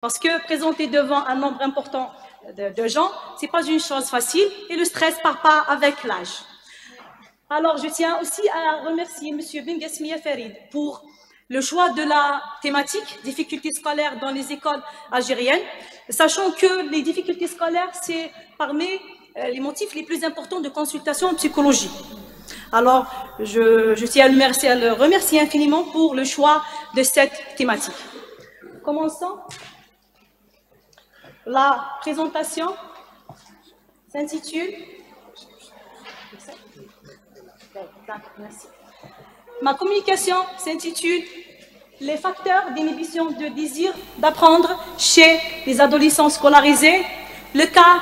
Parce que présenter devant un nombre important de gens, ce n'est pas une chose facile et le stress ne part pas avec l'âge. Alors, je tiens aussi à remercier M. Benguesmia Farid pour le choix de la thématique « difficultés scolaires dans les écoles algériennes », sachant que les difficultés scolaires, c'est parmi les motifs les plus importants de consultation en psychologie. Alors, je tiens à le remercier infiniment pour le choix de cette thématique. Commençons. La présentation s'intitule... Merci. Ma communication s'intitule « Les facteurs d'inhibition de désir d'apprendre chez les adolescents scolarisés, le cas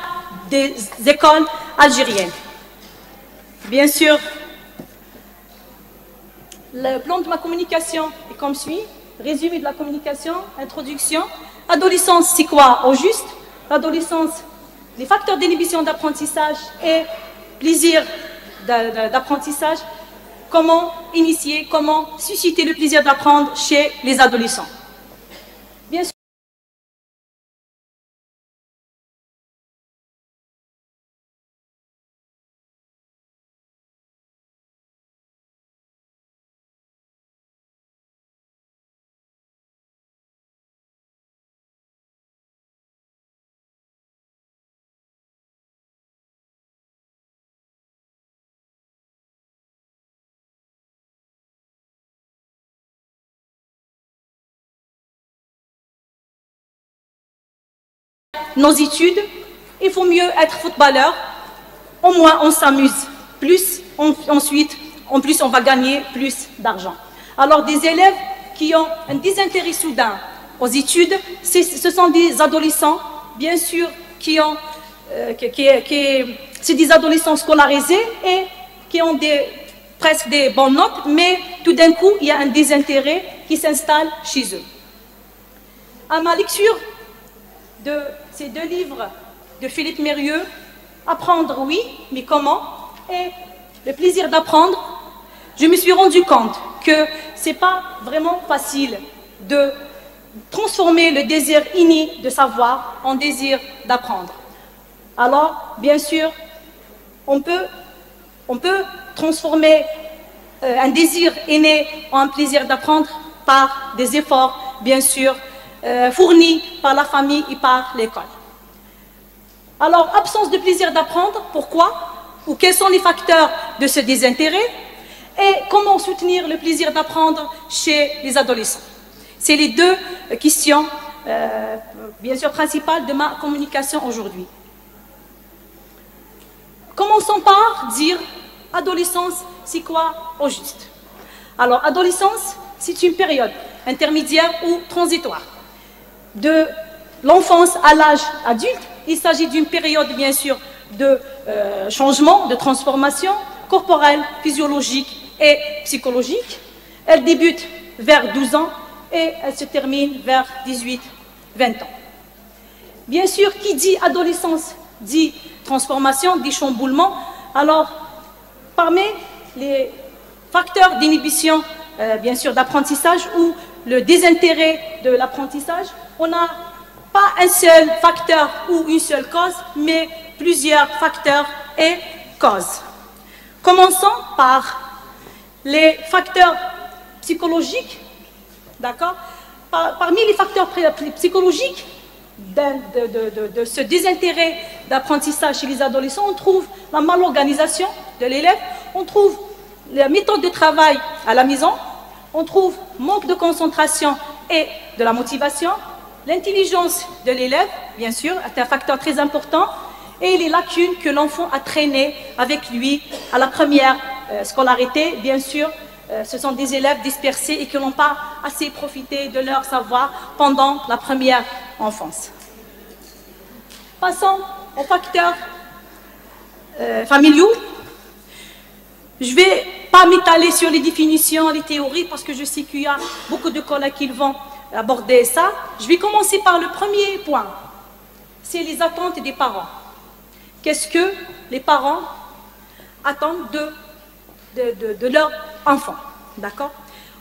des écoles algériennes ». Bien sûr, le plan de ma communication est comme suit. Résumé de la communication, introduction. Adolescence, c'est quoi au juste? L'adolescence, les facteurs d'inhibition d'apprentissage et plaisir d'apprentissage. Comment initier, comment susciter le plaisir d'apprendre chez les adolescents. Bien sûr. Nos études, il faut mieux être footballeur, au moins on s'amuse plus, ensuite, en plus on va gagner plus d'argent. Alors des élèves qui ont un désintérêt soudain aux études, ce sont des adolescents, bien sûr, c'est des adolescents scolarisés et qui ont presque des bonnes notes, mais tout d'un coup, il y a un désintérêt qui s'installe chez eux. À ma lecture de ces deux livres de Philippe Mérieux, Apprendre, oui, mais comment? Et le plaisir d'apprendre, je me suis rendu compte que ce n'est pas vraiment facile de transformer le désir inné de savoir en désir d'apprendre. Alors, bien sûr, on peut transformer un désir inné en un plaisir d'apprendre par des efforts, bien sûr, fournis par la famille et par l'école. Alors, absence de plaisir d'apprendre, pourquoi? Ou quels sont les facteurs de ce désintérêt? Et comment soutenir le plaisir d'apprendre chez les adolescents? C'est les deux questions, bien sûr, principales de ma communication aujourd'hui. Commençons par dire, adolescence, c'est quoi au juste? Alors, adolescence, c'est une période intermédiaire ou transitoire. De l'enfance à l'âge adulte, il s'agit d'une période, bien sûr, de changement, de transformation corporelle, physiologique et psychologique. Elle débute vers 12 ans et elle se termine vers 18-20 ans. Bien sûr, qui dit adolescence dit transformation, dit chamboulement. Alors, parmi les facteurs d'inhibition, bien sûr, d'apprentissage ou le désintérêt de l'apprentissage, on n'a pas un seul facteur ou une seule cause, mais plusieurs facteurs et causes. Commençons par les facteurs psychologiques, d'accord? Parmi les facteurs psychologiques de ce désintérêt d'apprentissage chez les adolescents, on trouve la malorganisation de l'élève, on trouve la méthode de travail à la maison, on trouve manque de concentration et de la motivation, l'intelligence de l'élève, bien sûr, est un facteur très important, et les lacunes que l'enfant a traînées avec lui à la première scolarité. Bien sûr, ce sont des élèves dispersés et qui n'ont pas assez profité de leur savoir pendant la première enfance. Passons aux facteurs familiaux. Je ne vais pas m'étaler sur les définitions, les théories, parce que je sais qu'il y a beaucoup de collègues qui vont aborder ça. Je vais commencer par le premier point. C'est les attentes des parents. Qu'est-ce que les parents attendent de leur enfant? D'accord?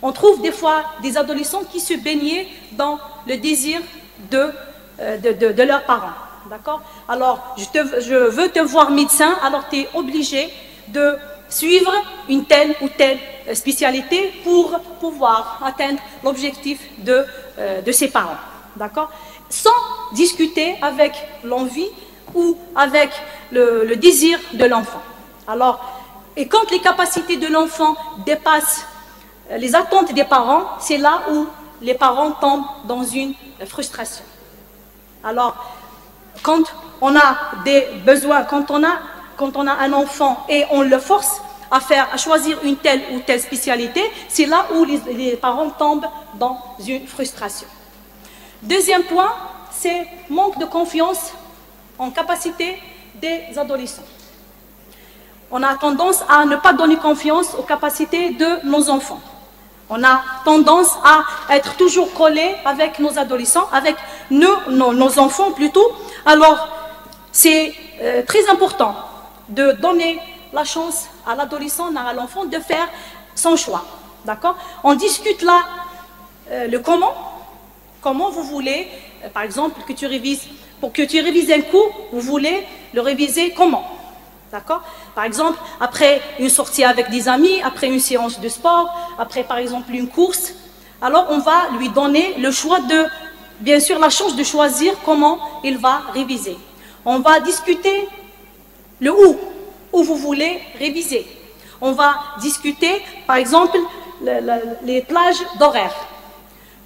On trouve des fois des adolescents qui se baignaient dans le désir de leurs parents. D'accord? Alors, je veux te voir médecin, alors tu es obligé de suivre une telle ou telle spécialité pour pouvoir atteindre l'objectif de ses parents. D'accord? Sans discuter avec l'envie ou avec le désir de l'enfant. Alors, et quand les capacités de l'enfant dépassent les attentes des parents, c'est là où les parents tombent dans une frustration. Alors, quand on a des besoins, quand on a un enfant et on le force à choisir une telle ou telle spécialité, c'est là où les parents tombent dans une frustration. Deuxième point, c'est manque de confiance en capacité des adolescents. On a tendance à ne pas donner confiance aux capacités de nos enfants. On a tendance à être toujours collé avec nos adolescents, avec nos enfants plutôt. Alors, c'est très important de donner la chance à l'adolescent, à l'enfant de faire son choix. D'accord? On discute là le comment. Comment vous voulez, par exemple, que tu révises, pour que tu révises un cours, vous voulez le réviser comment? D'accord? Par exemple, après une sortie avec des amis, après une séance de sport, après par exemple une course, alors on va lui donner le choix bien sûr, la chance de choisir comment il va réviser. On va discuter le où vous voulez réviser. On va discuter, par exemple, les plages d'horaire.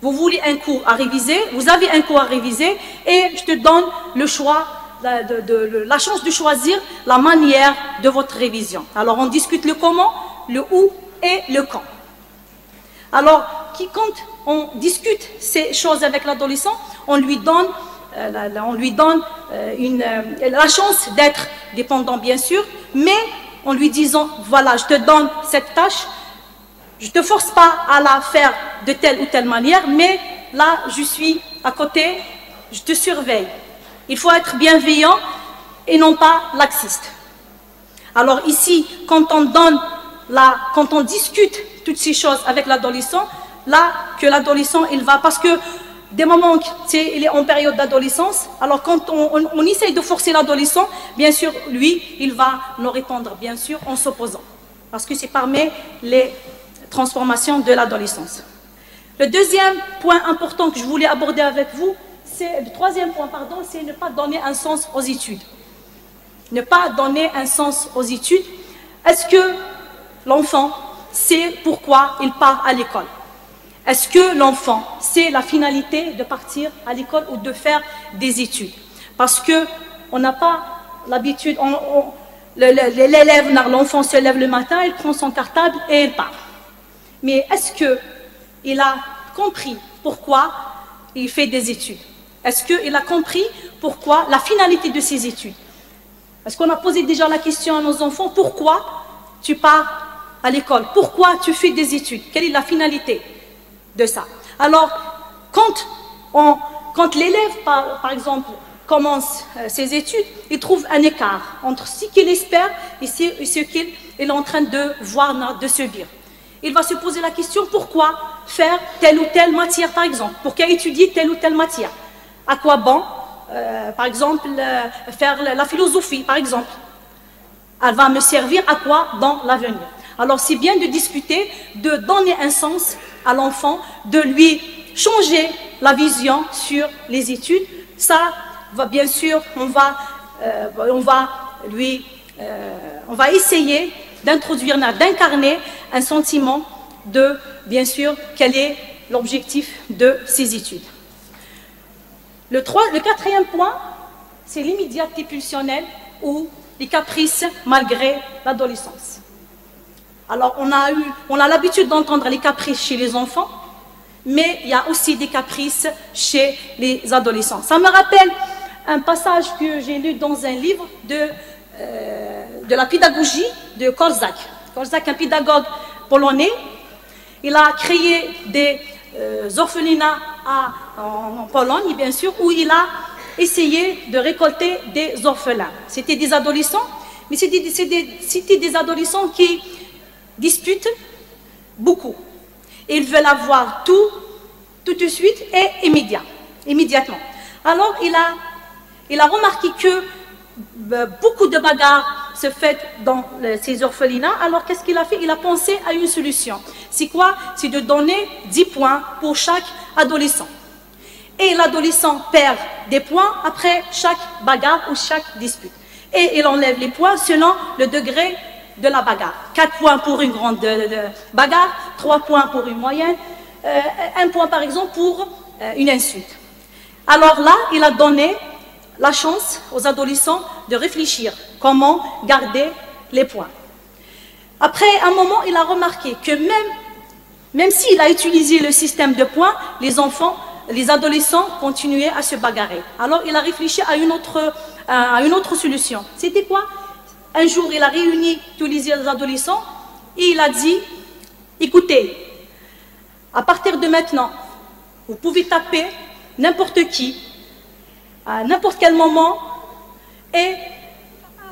Vous voulez un cours à réviser, vous avez un cours à réviser et je te donne le choix, la chance de choisir la manière de votre révision. Alors on discute le comment, le où et le quand. Alors quand on discute ces choses avec l'adolescent, on lui donne la chance d'être dépendant bien sûr, mais en lui disant voilà, je te donne cette tâche, je ne te force pas à la faire de telle ou telle manière, mais là, je suis à côté, je te surveille. Il faut être bienveillant et non pas laxiste. Alors ici, quand on discute toutes ces choses avec l'adolescent, là, que l'adolescent, il va, parce que des moments il est en période d'adolescence, alors quand on essaye de forcer l'adolescent, bien sûr, lui, il va nous répondre, bien sûr, en s'opposant. Parce que c'est parmi les transformation de l'adolescence. Le deuxième point important que je voulais aborder avec vous, le troisième point, pardon, c'est ne pas donner un sens aux études. Ne pas donner un sens aux études. Est-ce que l'enfant sait pourquoi il part à l'école? Est-ce que l'enfant sait la finalité de partir à l'école ou de faire des études? Parce qu'on n'a pas l'habitude, l'élève, l'enfant se lève le matin, il prend son cartable et il part. Mais est-ce qu'il a compris pourquoi il fait des études? Est-ce qu'il a compris pourquoi la finalité de ses études? Est-ce qu'on a posé déjà la question à nos enfants, pourquoi tu pars à l'école? Pourquoi tu fais des études? Quelle est la finalité de ça? Alors, quand l'élève, par exemple, commence ses études, il trouve un écart entre ce qu'il espère et ce qu'il est en train de voir, de subir. Il va se poser la question, pourquoi faire telle ou telle matière, par exemple? Pourquoi étudier telle ou telle matière? À quoi bon, par exemple, faire la philosophie, par exemple? Elle va me servir à quoi dans l'avenir? Alors, c'est bien de discuter, de donner un sens à l'enfant, de lui changer la vision sur les études. Ça va, bien sûr, on va essayer d'introduire, d'incarner un sentiment de, bien sûr, quel est l'objectif de ces études. Le quatrième point, c'est l'immédiateté pulsionnelle ou les caprices malgré l'adolescence. Alors, on a l'habitude d'entendre les caprices chez les enfants, mais il y a aussi des caprices chez les adolescents. Ça me rappelle un passage que j'ai lu dans un livre de la pédagogie de Korczak. Korczak, un pédagogue polonais, il a créé des orphelinats en Pologne, bien sûr, où il a essayé de récolter des orphelins. C'était des adolescents, mais c'était des adolescents qui disputent beaucoup. Ils veulent avoir tout de suite et immédiatement. Alors, il a remarqué que beaucoup de bagarres se font dans ces orphelinats. Alors, qu'est-ce qu'il a fait? Il a pensé à une solution. C'est quoi? C'est de donner 10 points pour chaque adolescent. Et l'adolescent perd des points après chaque bagarre ou chaque dispute. Et il enlève les points selon le degré de la bagarre. 4 points pour une grande bagarre, 3 points pour une moyenne, 1 point par exemple pour une insulte. Alors là, il a donné la chance aux adolescents de réfléchir comment garder les points. Après un moment, il a remarqué que même s'il a utilisé le système de points, les adolescents continuaient à se bagarrer. Alors il a réfléchi à une autre solution. C'était quoi? Un jour, il a réuni tous les adolescents et il a dit, écoutez, à partir de maintenant, vous pouvez taper n'importe qui, à n'importe quel moment et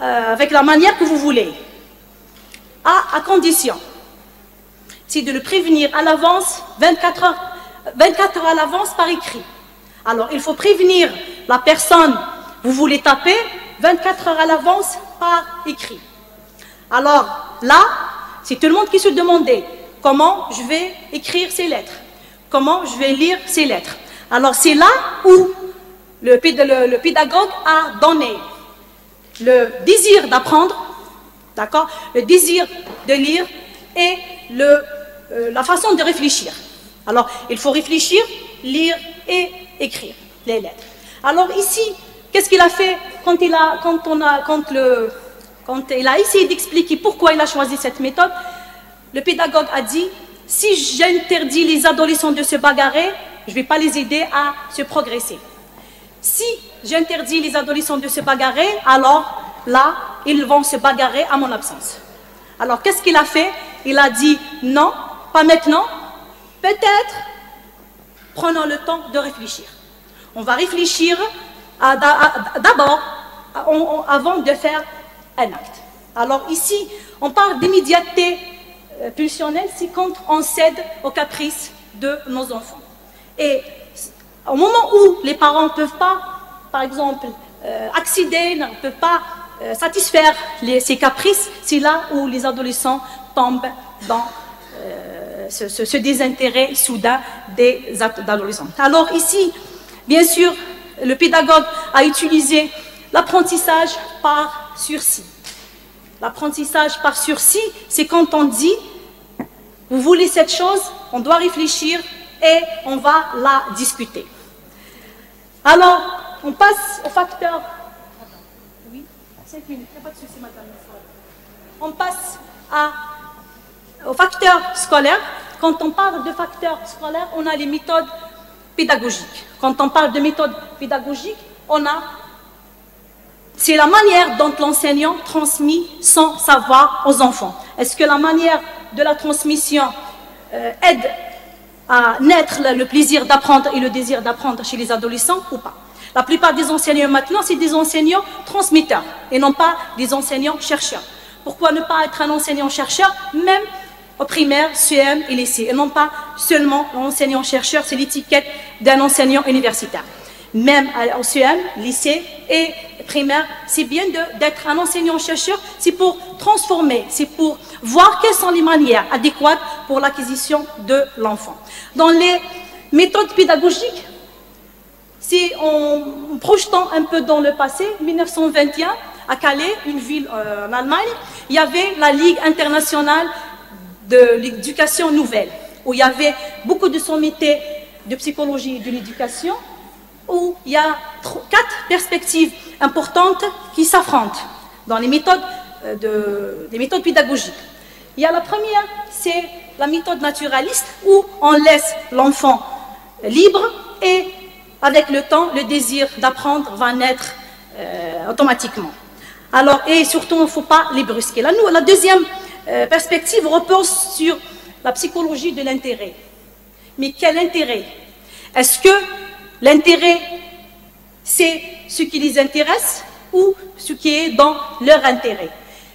avec la manière que vous voulez, à condition, c'est de le prévenir à l'avance, 24 heures à l'avance par écrit. Alors, il faut prévenir la personne, vous voulez taper, 24 heures à l'avance par écrit. Alors, là, c'est tout le monde qui se demandait comment je vais écrire ces lettres, comment je vais lire ces lettres. Alors, c'est là où le pédagogue a donné le désir d'apprendre, d'accord, le désir de lire et la façon de réfléchir. Alors, il faut réfléchir, lire et écrire les lettres. Alors ici, qu'est-ce qu'il a fait quand il a essayé d'expliquer pourquoi il a choisi cette méthode? Le pédagogue a dit, si j'interdis les adolescents de se bagarrer, je ne vais pas les aider à se progresser. Si j'interdis les adolescents de se bagarrer, alors là, ils vont se bagarrer à mon absence. Alors, qu'est-ce qu'il a fait? Il a dit, non, pas maintenant, peut-être, prenons le temps de réfléchir. On va réfléchir d'abord, avant de faire un acte. Alors ici, on parle d'immédiateté pulsionnelle, c'est quand on cède aux caprices de nos enfants. Et au moment où les parents ne peuvent pas, par exemple, accéder, ne peuvent pas satisfaire ces caprices, c'est là où les adolescents tombent dans ce désintérêt soudain des adolescents. Alors ici, bien sûr, le pédagogue a utilisé l'apprentissage par sursis. L'apprentissage par sursis, c'est quand on dit, vous voulez cette chose, on doit réfléchir et on va la discuter. Alors, on passe au facteur... Oui, 5 minutes, il n'y a pas de souci, madame. On passe au facteur scolaire. Quand on parle de facteur scolaire, on a les méthodes pédagogiques. Quand on parle de méthode pédagogique, c'est la manière dont l'enseignant transmet son savoir aux enfants. Est-ce que la manière de la transmission aide à naître le plaisir d'apprendre et le désir d'apprendre chez les adolescents ou pas? La plupart des enseignants maintenant, c'est des enseignants transmetteurs et non pas des enseignants chercheurs. Pourquoi ne pas être un enseignant chercheur, même au primaire, CM et lycée, et non pas seulement l'enseignant-chercheur, c'est l'étiquette d'un enseignant universitaire. Même au CM, lycée et primaire, c'est bien d'être un enseignant-chercheur, c'est pour transformer, c'est pour voir quelles sont les manières adéquates pour l'acquisition de l'enfant. Dans les méthodes pédagogiques, c'est en projetant un peu dans le passé, 1921, à Calais, une ville en Allemagne, il y avait la Ligue internationale de l'éducation nouvelle, où il y avait beaucoup de sommités de psychologie et de l'éducation, où il y a 4 perspectives importantes qui s'affrontent dans les méthodes, pédagogiques. Il y a la première, c'est la méthode naturaliste, où on laisse l'enfant libre et avec le temps, le désir d'apprendre va naître automatiquement. Alors, et surtout, il ne faut pas les brusquer. La deuxième perspective repose sur la psychologie de l'intérêt. Mais quel intérêt? Est-ce que l'intérêt, c'est ce qui les intéresse ou ce qui est dans leur intérêt?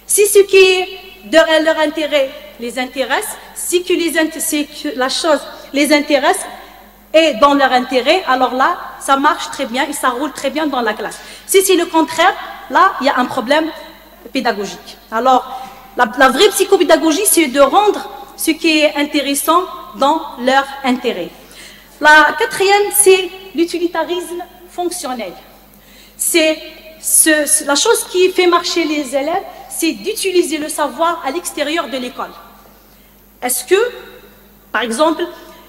Si ce qui est dans leur intérêt les intéresse, si que la chose les intéresse et dans leur intérêt, alors là, ça marche très bien et ça roule très bien dans la classe. Si c'est le contraire, là, il y a un problème pédagogique. Alors, la vraie psychopédagogie, c'est de rendre ce qui est intéressant dans leur intérêt. La quatrième, c'est l'utilitarisme fonctionnel. C'est la chose qui fait marcher les élèves, c'est d'utiliser le savoir à l'extérieur de l'école. Est-ce que, par exemple,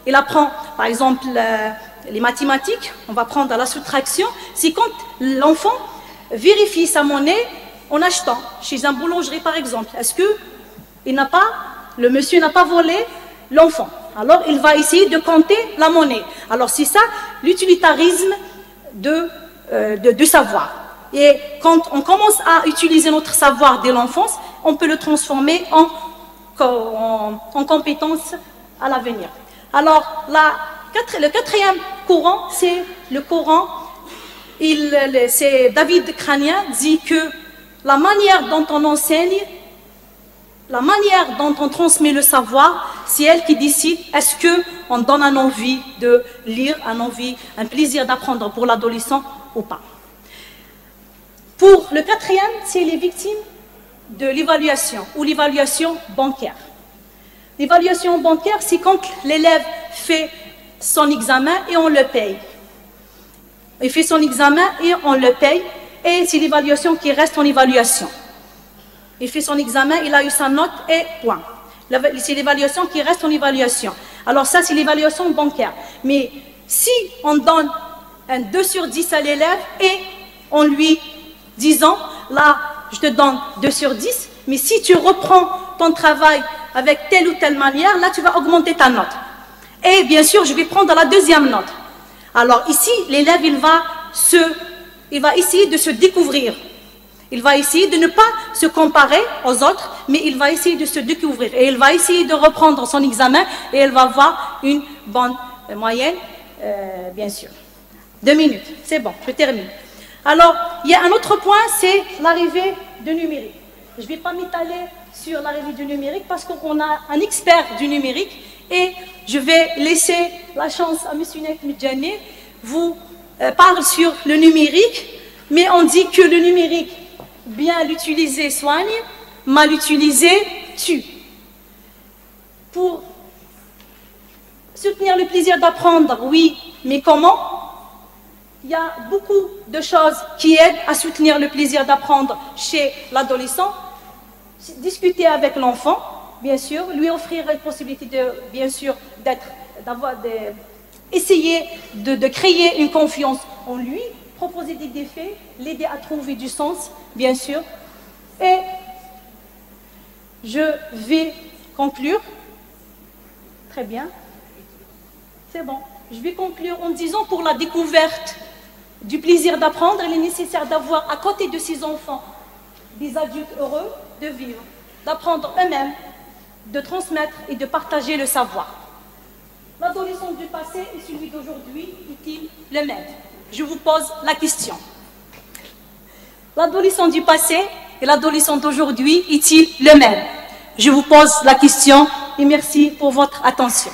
il apprend, par exemple, les mathématiques, on va prendre la soustraction, c'est quand l'enfant vérifie sa monnaie en achetant chez un boulangerie, par exemple. Est-ce que le monsieur n'a pas volé l'enfant? Alors, il va essayer de compter la monnaie. Alors, c'est ça, l'utilitarisme du savoir. Et quand on commence à utiliser notre savoir dès l'enfance, on peut le transformer en compétence à l'avenir. Alors, le quatrième courant, c'est le courant, c'est David Crânien dit que la manière dont on enseigne, la manière dont on transmet le savoir, c'est elle qui décide est-ce qu'on donne un envie de lire, un plaisir d'apprendre pour l'adolescent ou pas. Pour le quatrième, c'est les victimes de l'évaluation ou l'évaluation bancaire. L'évaluation bancaire, c'est quand l'élève fait son examen et on le paye. Il fait son examen et on le paye, et c'est l'évaluation qui reste en évaluation. Il fait son examen, il a eu sa note et point. C'est l'évaluation qui reste en évaluation. Alors ça, c'est l'évaluation bancaire. Mais si on donne un 2 sur 10 à l'élève et on lui disant, là, je te donne 2 sur 10, mais si tu reprends ton travail avec telle ou telle manière, là, tu vas augmenter ta note. Et bien sûr, je vais prendre la deuxième note. Alors ici, l'élève, il va essayer de se découvrir. Il va essayer de ne pas se comparer aux autres, mais il va essayer de se découvrir. Et il va essayer de reprendre son examen et il va avoir une bonne moyenne, bien sûr. 2 minutes, c'est bon, je termine. Alors, il y a un autre point, c'est l'arrivée du numérique. Je ne vais pas m'étaler sur l'arrivée du numérique parce qu'on a un expert du numérique et je vais laisser la chance à M. Nek Medjani vous parle sur le numérique, mais on dit que le numérique, bien l'utiliser soigne, mal utilisé tue. Pour soutenir le plaisir d'apprendre, oui, mais comment? Il y a beaucoup de choses qui aident à soutenir le plaisir d'apprendre chez l'adolescent. Discuter avec l'enfant, bien sûr, lui offrir la possibilité de, bien sûr, essayer de créer une confiance en lui, proposer des défis, l'aider à trouver du sens, bien sûr. Et je vais conclure. Très bien. C'est bon. Je vais conclure en disant pour la découverte du plaisir d'apprendre, il est nécessaire d'avoir à côté de ses enfants des adultes heureux de vivre, d'apprendre eux-mêmes, de transmettre et de partager le savoir. L'adolescent du passé et celui d'aujourd'hui est-il le même? Je vous pose la question. L'adolescent du passé et l'adolescent d'aujourd'hui est-il le même? Je vous pose la question et merci pour votre attention.